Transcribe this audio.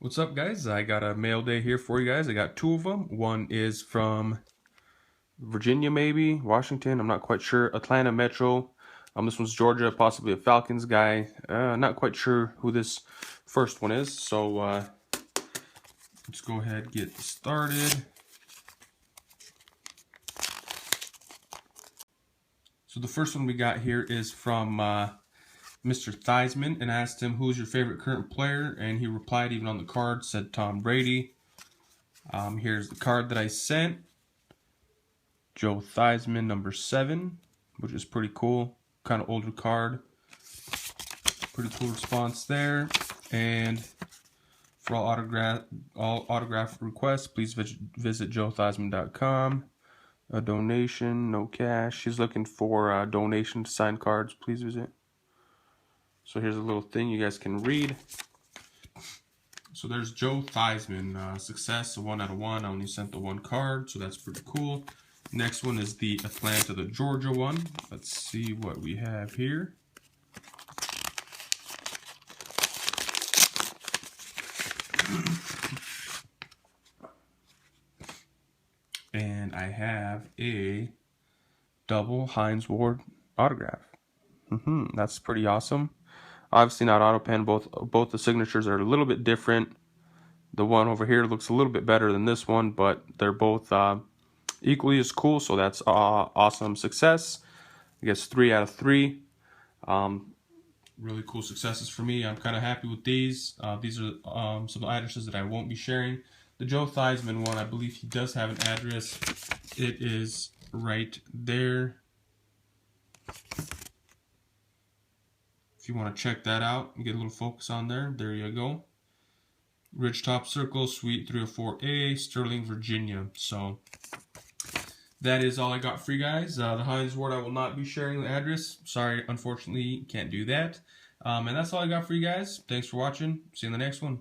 What's up, guys? I got a mail day here for you guys. I got two of them. One is from Virginia, maybe Washington. I'm not quite sure. Atlanta Metro. This one's Georgia, possibly a Falcons guy. Not quite sure who this first one is. So let's go ahead and get started. So the first one we got here is from Mr. Theismann, and I asked him, who's your favorite current player? And he replied, even on the card, said Tom Brady. Here's the card that I sent. Joe Theismann, number 7, which is pretty cool. Kind of older card. Pretty cool response there. And for all autograph requests, please visit joetheismann.com. A donation, no cash. He's looking for a donation to sign cards. Please visit. So here's a little thing you guys can read. So there's Joe Theismann, success, a 1 out of 1. I only sent the 1 card, so that's pretty cool. Next one is the Atlanta, the Georgia one. Let's see what we have here. And I have a double Hines Ward autograph. That's pretty awesome. Obviously not auto pen. Both the signatures are a little bit different. The one over here looks a little bit better than this one, but they're both equally as cool. So that's awesome success. I guess 3 out of 3. Really cool successes for me. I'm kind of happy with these. These are some addresses that I won't be sharing. The Joe Theismann one, I believe he does have an address. It is right there. If you want to check that out and get a little focus on there, there you go. Ridgetop Circle, Suite 304A, Sterling, Virginia. So that is all I got for you guys. The Hines Ward, I will not be sharing the address. Sorry, unfortunately, can't do that. And that's all I got for you guys. Thanks for watching. See you in the next one.